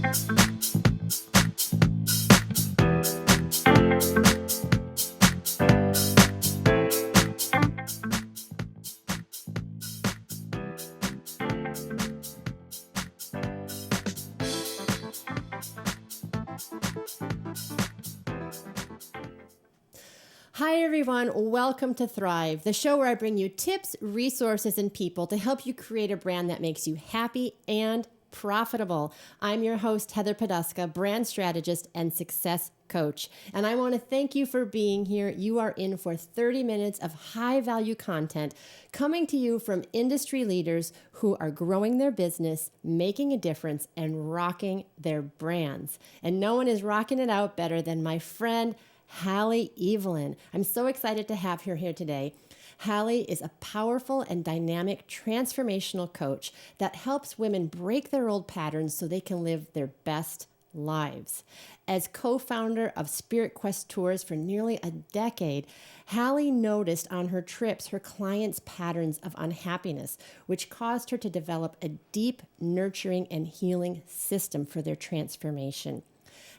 Hi, everyone. Welcome to Thrive, the show where I bring you tips, resources, and people to help you create a brand that makes you happy and profitable. I'm your host, Heather Poduska, brand strategist and success coach. And I want to thank you for being here. You are in for 30 minutes of high-value content coming to you from industry leaders who are growing their business, making a difference, and rocking their brands. And no one is rocking it out better than my friend, Halle Eavelyn. I'm so excited to have her here today. Halle is a powerful and dynamic transformational coach that helps women break their old patterns so they can live their best lives. As co-founder of Spirit Quest Tours for nearly a decade, Halle noticed on her trips her clients' patterns of unhappiness, which caused her to develop a deep, nurturing, and healing system for their transformation.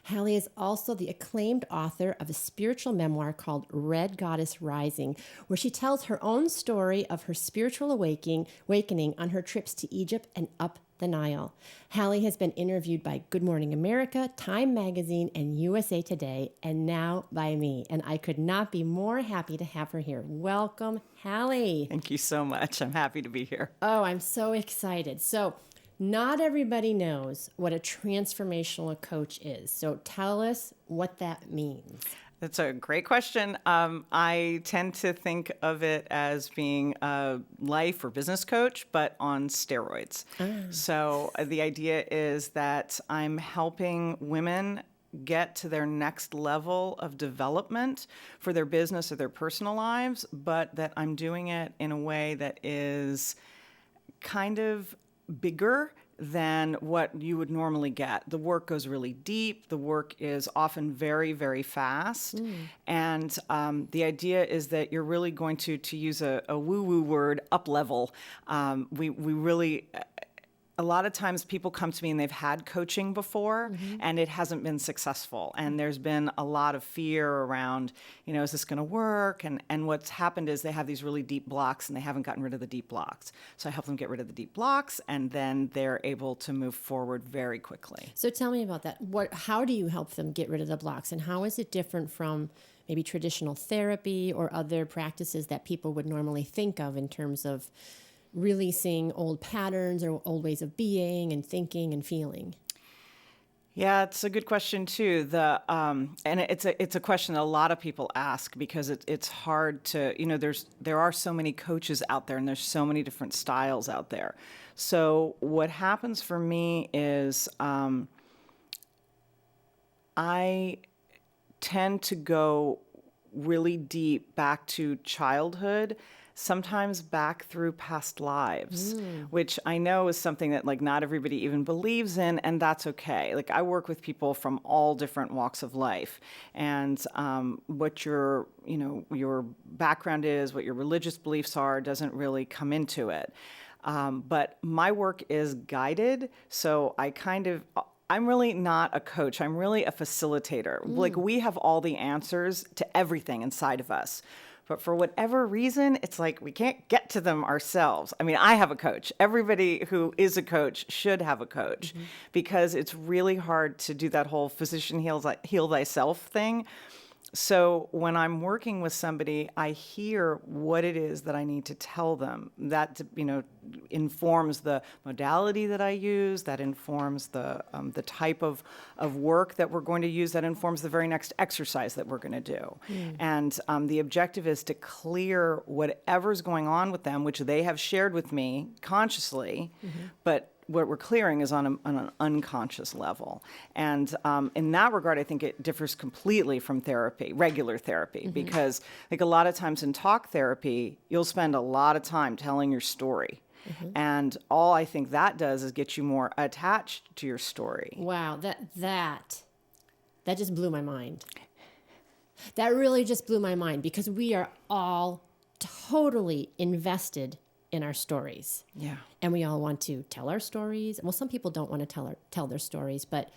Halle is also the acclaimed author of a spiritual memoir called Red Goddess Rising, where she tells her own story of her spiritual awakening on her trips to Egypt and up the Nile. Halle has been interviewed by Good Morning America, Time Magazine, and USA Today, and now by me. And I could not be more happy to have her here. Welcome, Halle. Thank you so much. I'm happy to be here. Oh, I'm so excited. So, not everybody knows what a transformational coach is. So tell us what that means. That's a great question. I tend to think of it as being a life or business coach, but on steroids. So the idea is that I'm helping women get to their next level of development for their business or their personal lives, but that I'm doing it in a way that is kind of bigger than what you would normally get. The work goes really deep. The work is often very, very fast. And the idea is that you're really going to use a woo-woo word, up level. We really... A lot of times people come to me and they've had coaching before and it hasn't been successful. And there's been a lot of fear around, is this going to work? And what's happened is they have these really deep blocks and they haven't gotten rid of the deep blocks. So I help them get rid of the deep blocks and then they're able to move forward very quickly. So tell me about that. How do you help them get rid of the blocks, and how is it different from maybe traditional therapy or other practices that people would normally think of in terms of releasing old patterns or old ways of being and thinking and feeling? Yeah, it's a good question too. And it's a question that a lot of people ask because it's hard to, there are so many coaches out there and there's so many different styles out there. So what happens for me is I tend to go really deep back to childhood, sometimes back through past lives, which I know is something that not everybody even believes in, and that's okay. I work with people from all different walks of life, and what your background is, what your religious beliefs are, doesn't really come into it. But my work is guided, so I'm really not a coach. I'm really a facilitator. We have all the answers to everything inside of us. But for whatever reason, it's we can't get to them ourselves. I mean, I have a coach. Everybody who is a coach should have a coach because it's really hard to do that whole physician heal thyself thing. So when I'm working with somebody, I hear what it is that I need to tell them. That informs the modality that I use. That informs the type of work that we're going to use. That informs the very next exercise that we're going to do. And the objective is to clear whatever's going on with them, which they have shared with me consciously, but what we're clearing is on an unconscious level. And in that regard, I think it differs completely from therapy, regular therapy, because a lot of times in talk therapy, you'll spend a lot of time telling your story. And all I think that does is get you more attached to your story. Wow, that just blew my mind. That really just blew my mind because we are all totally invested in our stories. Yeah. And we all want to tell our stories. Well, some people don't want to tell their stories, but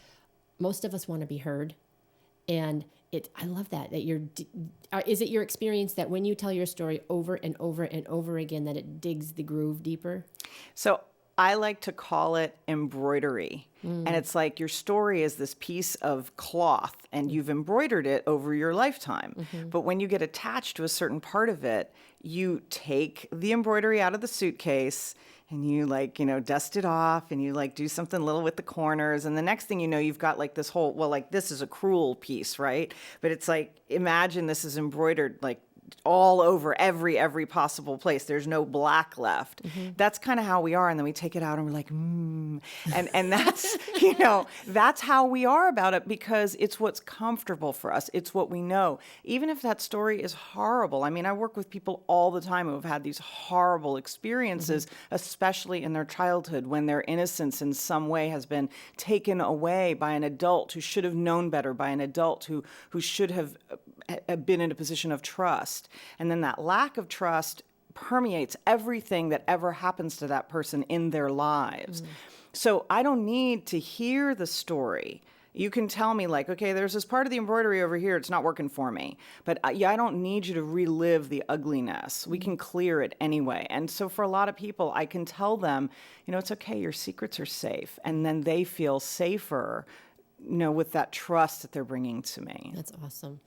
most of us want to be heard. And I love that is it your experience that when you tell your story over and over and over again, that it digs the groove deeper? So I like to call it embroidery. And it's like your story is this piece of cloth and you've embroidered it over your lifetime. But when you get attached to a certain part of it, you take the embroidery out of the suitcase and you dust it off and you do something little with the corners. And the next thing you know, you've got this whole, this is a crewel piece, right? But it's imagine this is embroidered all over every possible place. There's no black left. That's kind of how we are. And then we take it out and we're like, And that's, that's how we are about it because it's what's comfortable for us. It's what we know. Even if that story is horrible. I mean, I work with people all the time who have had these horrible experiences, especially in their childhood when their innocence in some way has been taken away by an adult who should have known better, by an adult who should have been in a position of trust. And then that lack of trust permeates everything that ever happens to that person in their lives. So I don't need to hear the story. You can tell me okay, there's this part of the embroidery over here. It's not working for me. But I don't need you to relive the ugliness. We can clear it anyway. And so for a lot of people, I can tell them, it's okay. Your secrets are safe. And then they feel safer, with that trust that they're bringing to me. That's awesome.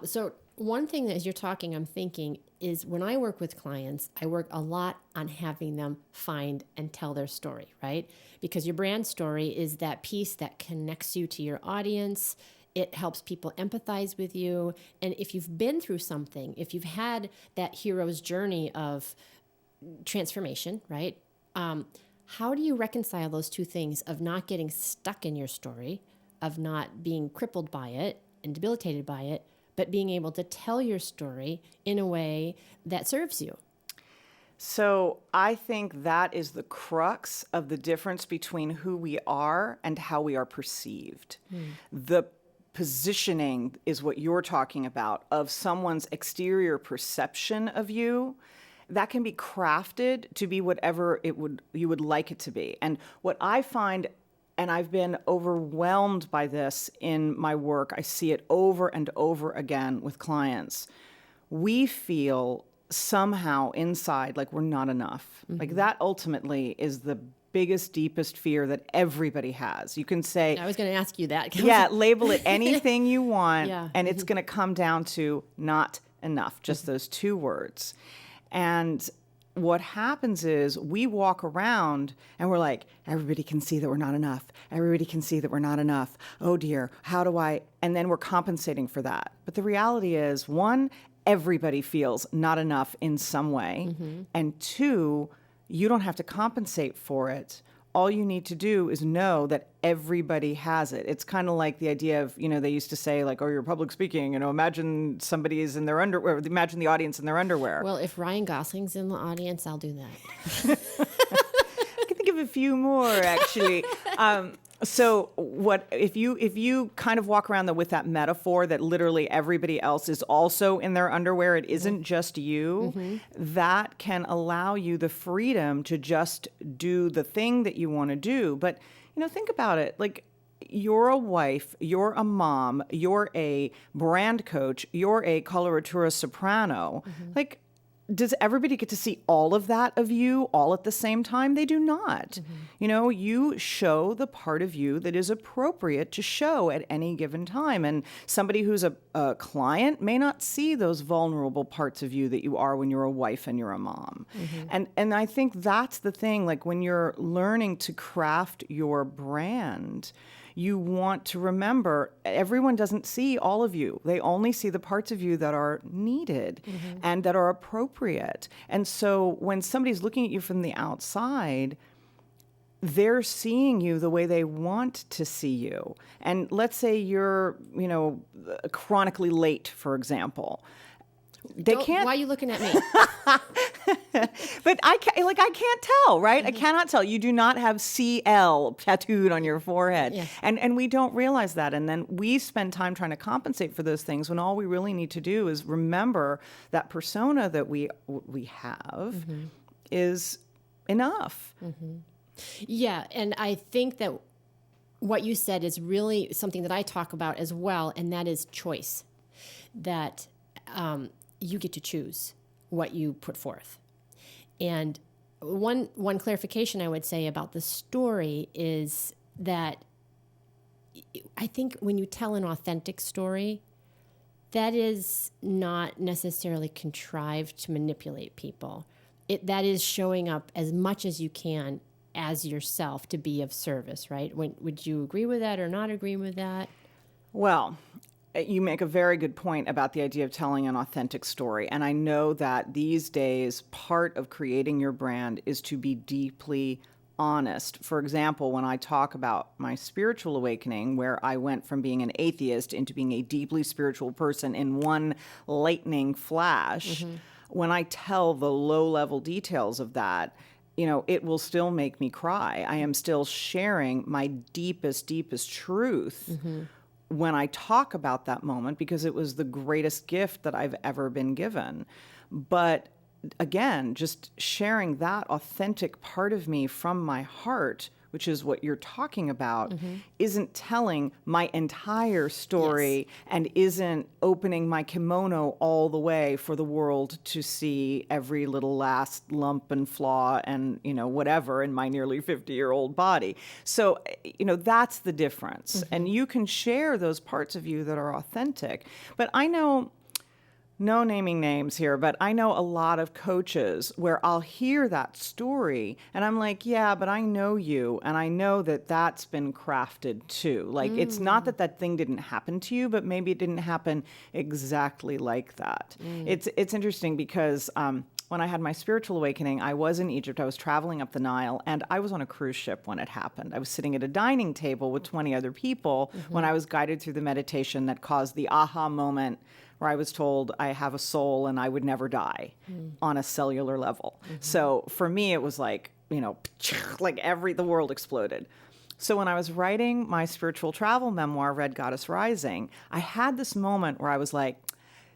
So one thing that as you're talking, I'm thinking is when I work with clients, I work a lot on having them find and tell their story, right? Because your brand story is that piece that connects you to your audience. It helps people empathize with you. And if you've been through something, if you've had that hero's journey of transformation, right? How do you reconcile those two things of not getting stuck in your story, of not being crippled by it and debilitated by it, but being able to tell your story in a way that serves you? So I think that is the crux of the difference between who we are and how we are perceived. The positioning is what you're talking about of someone's exterior perception of you. That can be crafted to be whatever you would like it to be. And what I find, and I've been overwhelmed by this in my work, I see it over and over again with clients. We feel somehow inside like we're not enough. That ultimately is the biggest, deepest fear that everybody has. You can say... I was going to ask you that. Yeah, label it anything you want, and it's going to come down to not enough, just those two words. And what happens is we walk around and we're like, everybody can see that we're not enough. Everybody can see that we're not enough. Oh dear, how do I? And then we're compensating for that. But the reality is, one, everybody feels not enough in some way. And two, you don't have to compensate for it. All you need to do is know that everybody has it. It's kind of like the idea of, they used to say oh, you're public speaking, imagine somebody is in their underwear, imagine the audience in their underwear. Well, if Ryan Gosling's in the audience, I'll do that. I can think of a few more, actually. So what if you kind of walk around with that metaphor that literally everybody else is also in their underwear, it isn't just you, that can allow you the freedom to just do the thing that you want to do. But, think about it. You're a wife, you're a mom, you're a brand coach, you're a coloratura soprano. Does everybody get to see all of that of you all at the same time? They do not. You show the part of you that is appropriate to show at any given time. And somebody who's a client may not see those vulnerable parts of you that you are when you're a wife and you're a mom. And I think that's the thing, when you're learning to craft your brand, you want to remember everyone doesn't see all of you. They only see the parts of you that are needed and that are appropriate. And so when somebody's looking at you from the outside, they're seeing you the way they want to see you. And let's say you're, chronically late, for example. Why are you looking at me? But I can't tell, right? I cannot tell. You do not have CL tattooed on your forehead. Yeah. And we don't realize that. And then we spend time trying to compensate for those things when all we really need to do is remember that persona that we have is enough. Yeah, and I think that what you said is really something that I talk about as well, and that is choice. That you get to choose what you put forth. And one clarification I would say about the story is that I think when you tell an authentic story, that is not necessarily contrived to manipulate people. That is showing up as much as you can as yourself to be of service, right? Would you agree with that or not agree with that? Well, you make a very good point about the idea of telling an authentic story. And I know that these days, part of creating your brand is to be deeply honest. For example, when I talk about my spiritual awakening, where I went from being an atheist into being a deeply spiritual person in one lightning flash, when I tell the low-level details of that, it will still make me cry. I am still sharing my deepest truth when I talk about that moment, because it was the greatest gift that I've ever been given. But again, just sharing that authentic part of me from my heart, which is what you're talking about, isn't telling my entire story and isn't opening my kimono all the way for the world to see every little last lump and flaw and, whatever in my nearly 50-year-old body. So, that's the difference. And you can share those parts of you that are authentic. But I know, no naming names here, but I know a lot of coaches where I'll hear that story and I'm like, yeah, but I know you. And I know that that's been crafted too. Like, it's not that thing didn't happen to you, but maybe it didn't happen exactly like that. It's interesting because when I had my spiritual awakening, I was in Egypt. I was traveling up the Nile, and I was on a cruise ship when it happened. I was sitting at a dining table with 20 other people when I was guided through the meditation that caused the aha moment where I was told I have a soul and I would never die on a cellular level. So for me, it was like, like the world exploded. So when I was writing my spiritual travel memoir, Red Goddess Rising, I had this moment where I was like,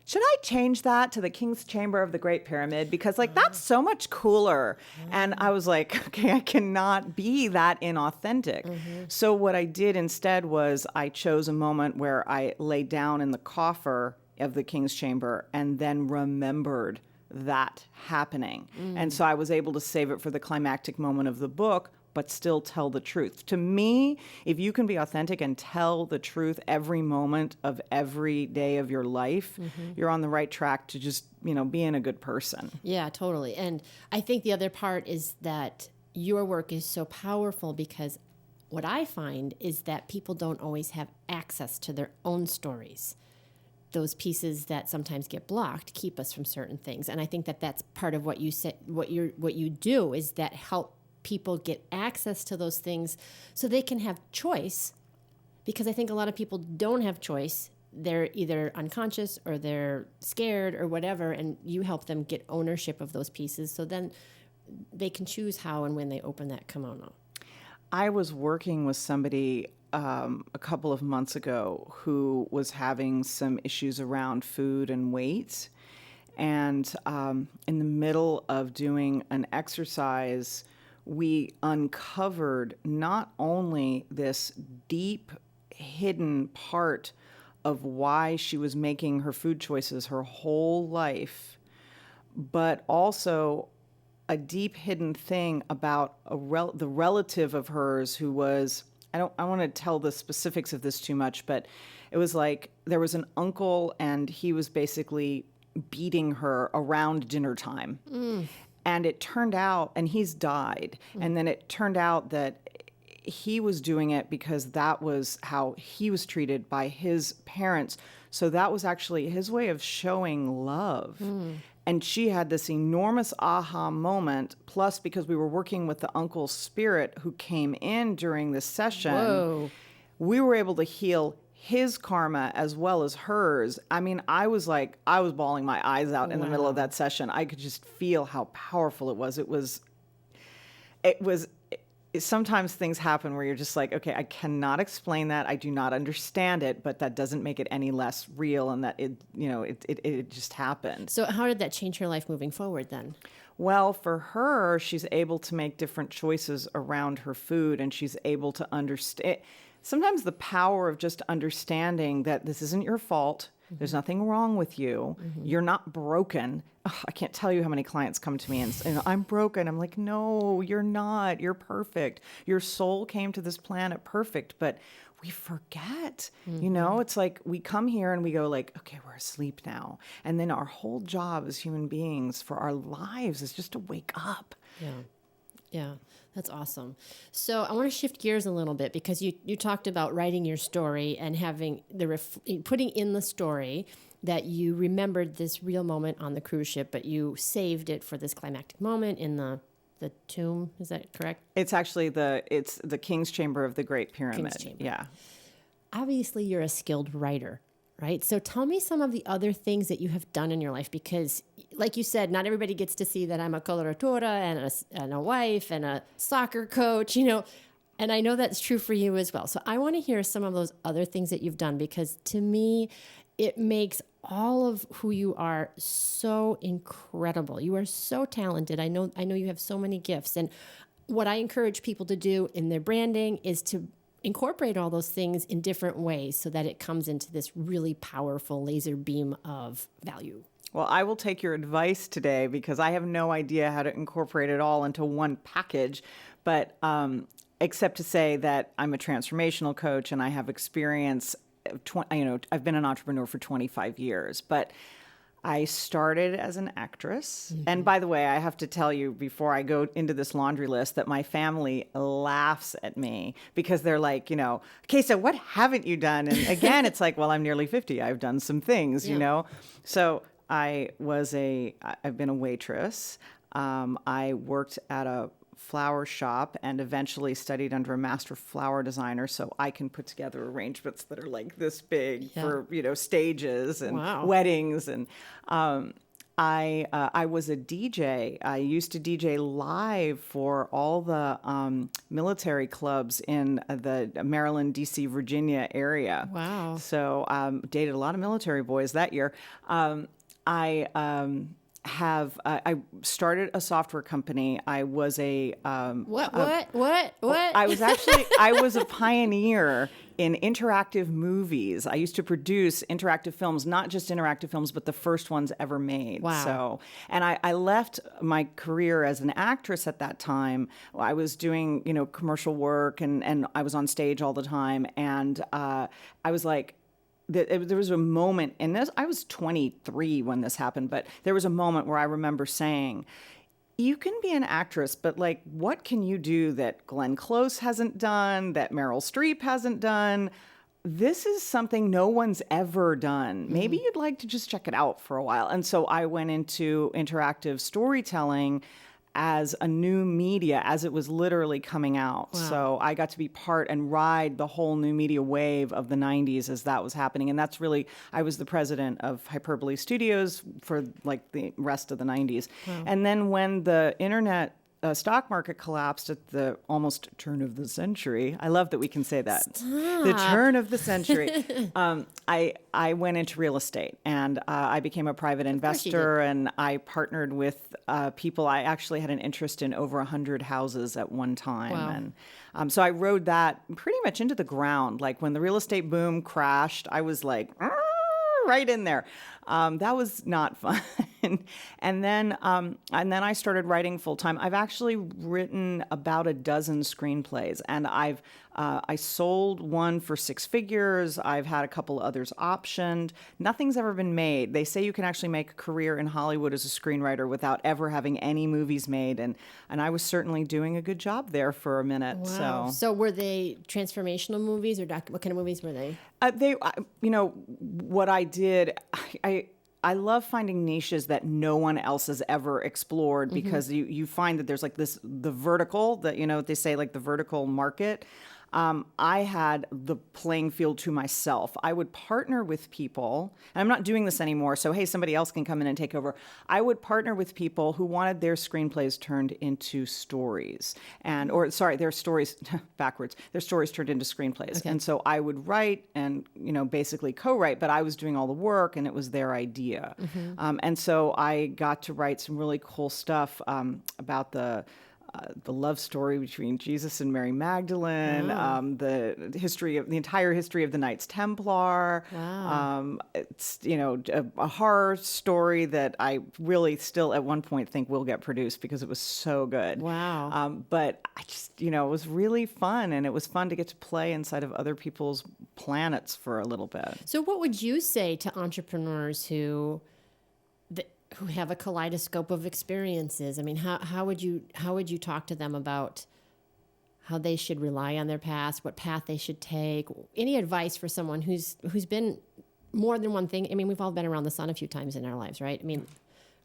should I change that to the King's Chamber of the Great Pyramid? Because that's so much cooler. And I was like, okay, I cannot be that inauthentic. So what I did instead was I chose a moment where I lay down in the coffer of the King's Chamber and then remembered that happening. And so I was able to save it for the climactic moment of the book, but still tell the truth. To me, if you can be authentic and tell the truth every moment of every day of your life, you're on the right track to just, being a good person. Yeah, totally. And I think the other part is that your work is so powerful because what I find is that people don't always have access to their own stories. Those pieces that sometimes get blocked keep us from certain things. And I think that that's part of what you said, what you do is that help people get access to those things so they can have choice, because I think a lot of people don't have choice. They're either unconscious or they're scared or whatever, and you help them get ownership of those pieces so then they can choose how and when they open that kimono. I was working with somebody a couple of months ago who was having some issues around food and weight. And in the middle of doing an exercise, we uncovered not only this deep hidden part of why she was making her food choices her whole life, but also a deep hidden thing about the relative of hers who was, I want to tell the specifics of this too much, but it was like there was an uncle and he was basically beating her around dinner time. And it turned out, and he's died, and then it turned out that he was doing it because that was how he was treated by his parents. So that was actually his way of showing love. And she had this enormous aha moment, plus because we were working with the uncle's spirit who came in during this session, we were able to heal his karma as well as hers. I mean, I was bawling my eyes out in the middle of that session. I could just feel how powerful it was. Sometimes things happen where you're just like, okay, I cannot explain that. I do not understand it, but that doesn't make it any less real, and that it just happened. So how did that change her life moving forward then? Well, for her, she's able to make different choices around her food, and she's able to understand. Sometimes the power of just understanding that this isn't your fault. There's nothing wrong with you. You're not broken. Ugh, I can't tell you how many clients come to me and say, I'm broken. I'm like, no, you're not. You're perfect. Your soul came to this planet perfect, but we forget, it's like we come here and we go like, okay, we're asleep now. And then our whole job as human beings for our lives is just to wake up. Yeah. Yeah. That's awesome. So I want to shift gears a little bit because you talked about writing your story and having putting in the story that you remembered this real moment on the cruise ship, but you saved it for this climactic moment in the tomb. Is that correct? It's actually the King's Chamber of the Great Pyramid. King's Chamber. Yeah. Obviously, you're a skilled writer, right? So tell me some of the other things that you have done in your life, because like you said, not everybody gets to see that I'm a coloratura and a wife and a soccer coach, and I know that's true for you as well. So I want to hear some of those other things that you've done, because to me, it makes all of who you are so incredible. You are so talented. I know you have so many gifts. And what I encourage people to do in their branding is to incorporate all those things in different ways so that it comes into this really powerful laser beam of value. Well, I will take your advice today because I have no idea how to incorporate it all into one package, but except to say that I'm a transformational coach and I have experience. I've been an entrepreneur for 25 years, but I started as an actress. Mm-hmm. And by the way, I have to tell you before I go into this laundry list that my family laughs at me because they're like, okay, so what haven't you done? And again, it's like, well, I'm nearly 50. I've done some things, So I've been a waitress. I worked at a flower shop and eventually studied under a master flower designer so I can put together arrangements that are like this big for stages and weddings. And I was a DJ. I used to DJ live for all the military clubs in the Maryland, DC, Virginia area. Wow. So dated a lot of military boys that year. I started a software company. I was I was a pioneer in interactive movies. I used to produce interactive films, not just interactive films, but the first ones ever made. Wow. So, and I left my career as an actress at that time. I was doing, commercial work and I was on stage all the time. And I was like, there was a moment in this, I was 23 when this happened, but there was a moment where I remember saying, you can be an actress, but like, what can you do that Glenn Close hasn't done, that Meryl Streep hasn't done? This is something no one's ever done. Maybe you'd like to just check it out for a while. And so I went into interactive storytelling as a new media, as it was literally coming out. Wow. So I got to be part and ride the whole new media wave of the 90s as that was happening. And that's really, I was the president of Hyperbole Studios for like the rest of the 90s. Wow. And then when the internet stock market collapsed at the almost turn of the century. I love that we can say that. Stop. The turn of the century. I went into real estate and I became a private investor and I partnered with people. I actually had an interest in over 100 houses at one time. Wow. And so I rode that pretty much into the ground. Like when the real estate boom crashed, I was like, right in there. That was not fun. And then I started writing full time. I've actually written about a dozen screenplays, and I sold one for 6 figures. I've had a couple others optioned. Nothing's ever been made. They say you can actually make a career in Hollywood as a screenwriter without ever having any movies made, and I was certainly doing a good job there for a minute. Wow. So were they transformational movies or what kind of movies were they? What I did, I love finding niches that no one else has ever explored because you find that there's like the vertical that, they say like the vertical market. I had the playing field to myself. I would partner with people, and I'm not doing this anymore, so hey, somebody else can come in and take over. I would partner with people who wanted their screenplays turned into stories, their stories backwards. Their stories turned into screenplays, Okay. and so I would write and basically co-write, but I was doing all the work, and it was their idea. And so I got to write some really cool stuff about the love story between Jesus and Mary Magdalene, the entire history of the Knights Templar. Wow. It's a horror story that I really still at one point think will get produced because it was so good. Wow. But I just it was really fun, and it was fun to get to play inside of other people's planets for a little bit. So what would you say to entrepreneurs who have a kaleidoscope of experiences? I mean, how would you talk to them about how they should rely on their past, what path they should take? Any advice for someone who's been more than one thing? I mean, we've all been around the sun a few times in our lives, right? I mean,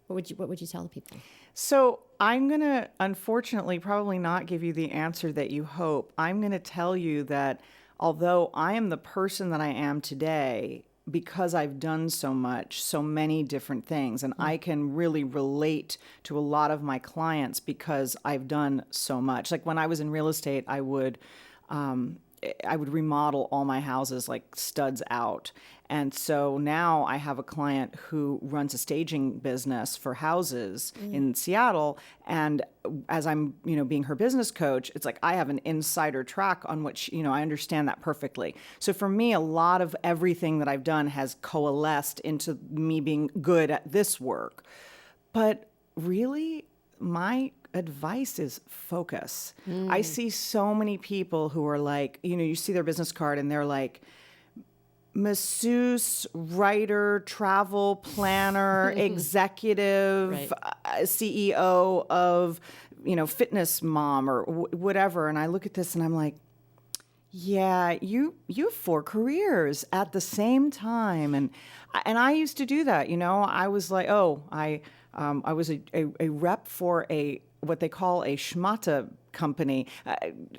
what would you tell the people? So I'm going to, unfortunately, probably not give you the answer that you hope. I'm going to tell you that although I am the person that I am today, because I've done so much, so many different things, and I can really relate to a lot of my clients because I've done so much. Like when I was in real estate, I would remodel all my houses like studs out. And so now I have a client who runs a staging business for houses in Seattle. And as I'm, being her business coach, it's like I have an insider track on which, I understand that perfectly. So for me, a lot of everything that I've done has coalesced into me being good at this work. But really, my advice is focus. I see so many people who are like, you see their business card and they're like, masseuse, writer, travel planner, executive, Right. CEO of, fitness mom or whatever. And I look at this and I'm like, yeah, you have 4 careers at the same time. And I used to do that, I was like, I was a rep for what they call a schmata company,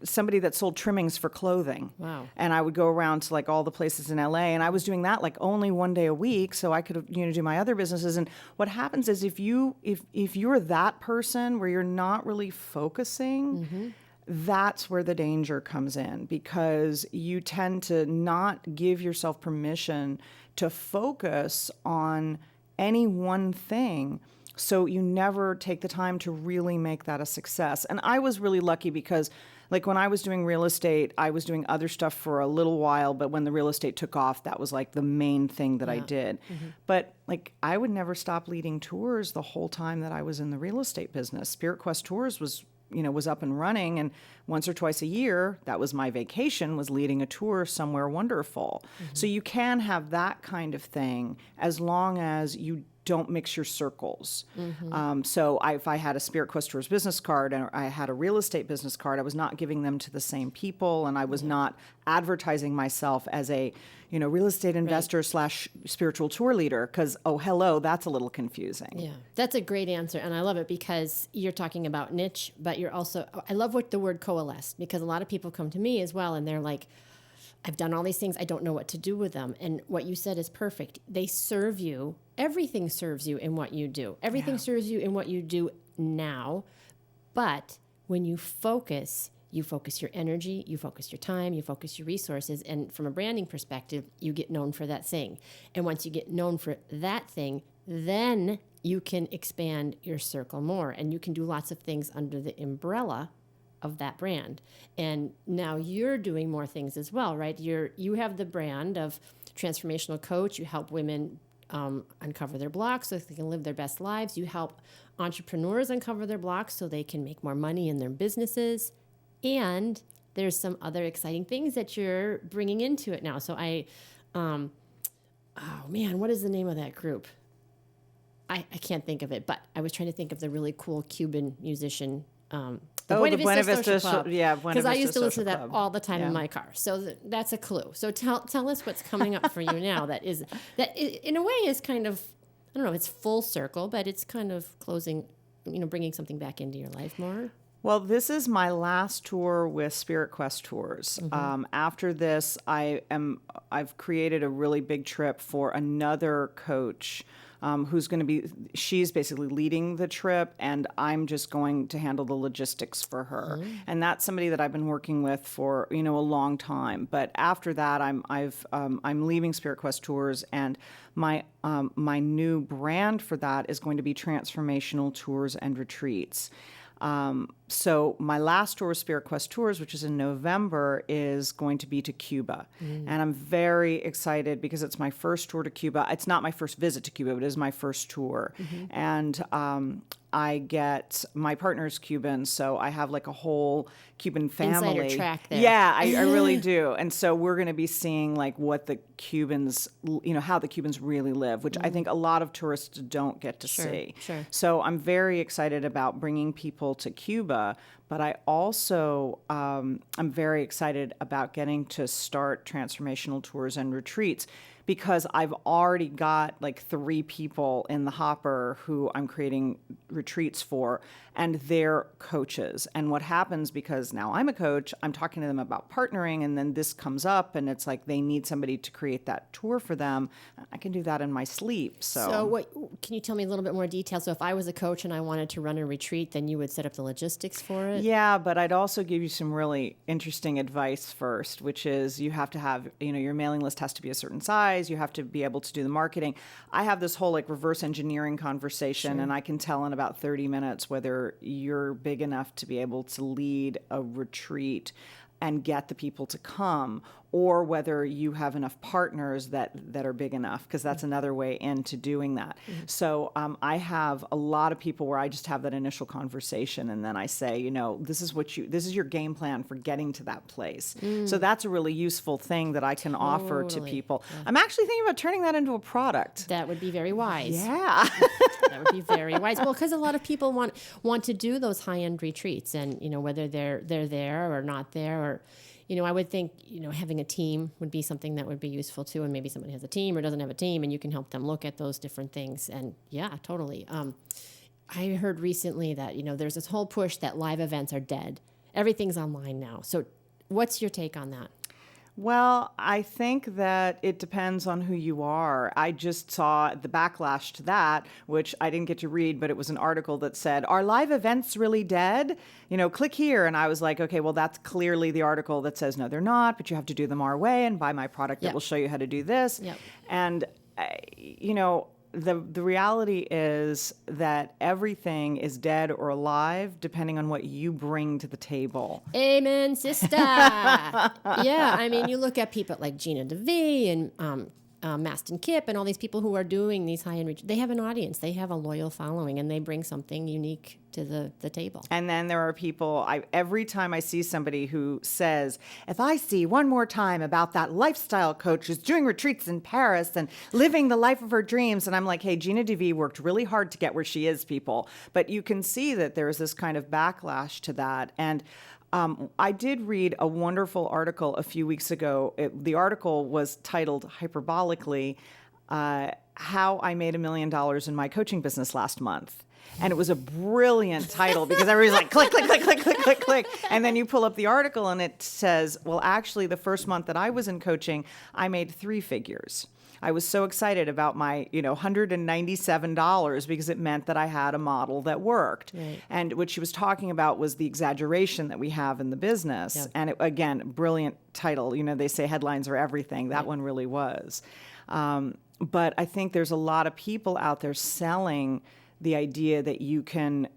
somebody that sold trimmings for clothing. Wow. And I would go around to like all the places in LA, and I was doing that like only one day a week so I could do my other businesses. And what happens is if you're that person where you're not really focusing, that's where the danger comes in, because you tend to not give yourself permission to focus on any one thing. So you never take the time to really make that a success. And I was really lucky because like when I was doing real estate, I was doing other stuff for a little while, but when the real estate took off, that was like the main thing that I did. But like I would never stop leading tours the whole time that I was in the real estate business. Spirit Quest Tours was up and running, and once or twice a year, that was my vacation, was leading a tour somewhere wonderful. So you can have that kind of thing as long as you don't mix your circles. So if I had a Spirit Quest Tours business card and I had a real estate business card, I was not giving them to the same people, and I was not advertising myself as a real estate investor / spiritual tour leader, because that's a little confusing. Yeah, that's a great answer, and I love it because you're talking about niche, but you're also, I love what the word coalesce, because a lot of people come to me as well and they're like, I've done all these things, I don't know what to do with them. And what you said is perfect. They serve you. Everything serves you in what you do. Everything serves you in what you do now. But when you focus your energy, you focus your time, you focus your resources. And from a branding perspective, you get known for that thing. And once you get known for that thing, then you can expand your circle more. And you can do lots of things under the umbrella of that brand. And now you're doing more things as well, right? You have the brand of Transformational Coach. You help women uncover their blocks so they can live their best lives. You help entrepreneurs uncover their blocks so they can make more money in their businesses. And there's some other exciting things that you're bringing into it now. So what is the name of that group? I can't think of it, but I was trying to think of the really cool Cuban musician, the Buena Vista Social Club. Because I used to listen to that all the time in my car. So that's a clue. So tell us what's coming up for you now. That in a way is kind of, I don't know if it's full circle, but it's kind of closing, bringing something back into your life more. Well, this is my last tour with Spirit Quest Tours. After this, I've created a really big trip for another coach she's basically leading the trip, and I'm just going to handle the logistics for her. And that's somebody that I've been working with for, a long time. But after that, I'm leaving Spirit Quest Tours, and my new brand for that is going to be Transformational Tours and Retreats. So my last tour, Spirit Quest Tours, which is in November, is going to be to Cuba. And I'm very excited because it's my first tour to Cuba. It's not my first visit to Cuba, but it is my first tour. And my partner's Cuban, so I have like a whole Cuban family. Insider track there. Yeah, I really do. And so we're going to be seeing like what the Cubans, how the Cubans really live, which I think a lot of tourists don't get to see. Sure. So I'm very excited about bringing people to Cuba, but I also I'm very excited about getting to start Transformational Tours and Retreats, because I've already got like 3 people in the hopper who I'm creating retreats for, and they're coaches. And what happens, because now I'm a coach, I'm talking to them about partnering, and then this comes up, and it's like they need somebody to create that tour for them. I can do that in my sleep. So what can you tell me a little bit more detail? So if I was a coach and I wanted to run a retreat, then you would set up the logistics for it? Yeah, but I'd also give you some really interesting advice first, which is you have to have, your mailing list has to be a certain size. You have to be able to do the marketing. I have this whole like reverse engineering conversation, and I can tell in about 30 minutes whether you're big enough to be able to lead a retreat and get the people to come, or whether you have enough partners that are big enough, because that's another way into doing that. So I have a lot of people where I just have that initial conversation, and then I say, this is your game plan for getting to that place. So that's a really useful thing that I can offer to people. Yeah. I'm actually thinking about turning that into a product. That would be very wise. Yeah. That would be very wise. Well, because a lot of people want to do those high-end retreats, and whether they're there or not there, or I would think, having a team would be something that would be useful too. And maybe somebody has a team or doesn't have a team, and you can help them look at those different things. And yeah, totally. I heard recently that, there's this whole push that live events are dead. Everything's online now. So what's your take on that? Well, I think that it depends on who you are. I just saw the backlash to that, which I didn't get to read, but it was an article that said, "Are live events really dead? Click here." And I was like, okay, well, that's clearly the article that says, no, they're not, but you have to do them our way and buy my product that will show you how to do this. Yep. And, the reality is that everything is dead or alive depending on what you bring to the table. Amen, sister. Yeah, I mean, you look at people like Gina DeVee and Mastin Kipp and all these people who are doing these high-end they have an audience, they have a loyal following, and they bring something unique to the table. And then there are people, every time I see somebody who says, if I see one more time about that lifestyle coach who's doing retreats in Paris and living the life of her dreams, and I'm like, hey, Gina DeVee worked really hard to get where she is, people. But you can see that there's this kind of backlash to that. And I did read a wonderful article a few weeks ago. The article was titled hyperbolically, How I Made $1 Million in My Coaching Business Last Month. And it was a brilliant title because everybody's like, click, click, click, click, click, click, click. And then you pull up the article and it says, well, actually, the first month that I was in coaching, I made 3 figures. I was so excited about my, $197 because it meant that I had a model that worked. Right. And what she was talking about was the exaggeration that we have in the business. Yep. And again, brilliant title. They say headlines are everything. That one really was. But I think there's a lot of people out there selling the idea that you can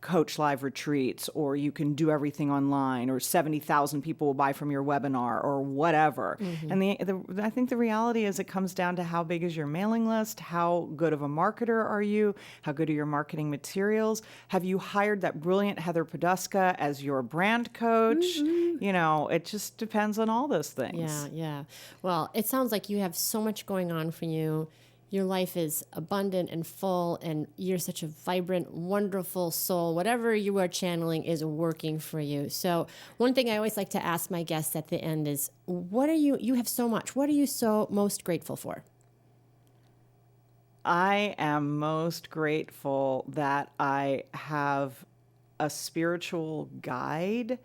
coach live retreats, or you can do everything online, or 70,000 people will buy from your webinar, or whatever. Mm-hmm. And I think the reality is it comes down to how big is your mailing list, how good of a marketer are you, how good are your marketing materials, have you hired that brilliant Heather Poduska as your brand coach? Mm-hmm. It just depends on all those things. Yeah. Well, it sounds like you have so much going on for you. Your life is abundant and full, and you're such a vibrant, wonderful soul. Whatever you are channeling is working for you. So one thing I always like to ask my guests at the end is, you have so much. What are you so most grateful for? I am most grateful that I have a spiritual guide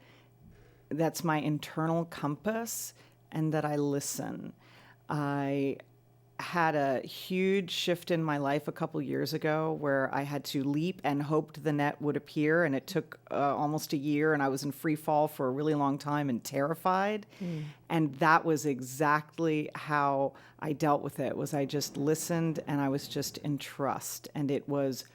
that's my internal compass, and that I listen. I had a huge shift in my life a couple years ago where I had to leap and hoped the net would appear, and it took almost a year, and I was in free fall for a really long time and terrified. And that was exactly how I dealt with it. Was I just listened, and I was just in trust, and it was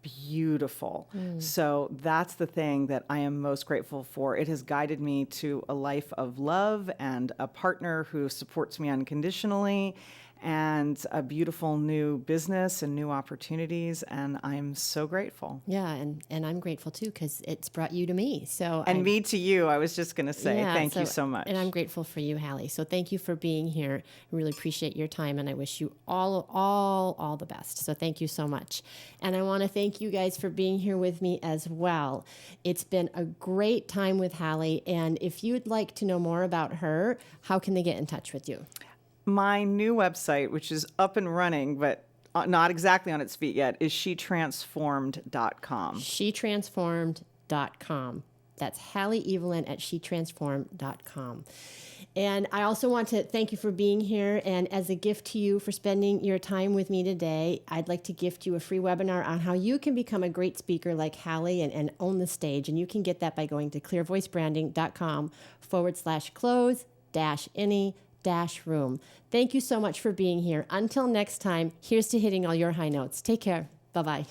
beautiful. So that's the thing that I am most grateful for. It has guided me to a life of love and a partner who supports me unconditionally, and a beautiful new business and new opportunities. And I'm so grateful. Yeah, and I'm grateful too, because it's brought you to me. And me to you. I was just going to say, thank you so much. And I'm grateful for you, Halle. So thank you for being here. I really appreciate your time, and I wish you all the best. So thank you so much. And I want to thank you guys for being here with me as well. It's been a great time with Halle, and if you'd like to know more about her, how can they get in touch with you? My new website, which is up and running, but not exactly on its feet yet, is shetransformed.com. Shetransformed.com. That's Halle Eavelyn at shetransformed.com. And I also want to thank you for being here. And as a gift to you for spending your time with me today, I'd like to gift you a free webinar on how you can become a great speaker like Halle and own the stage. And you can get that by going to clearvoicebranding.com/close-any-room. Thank you so much for being here. Until next time, here's to hitting all your high notes. Take care. Bye-bye.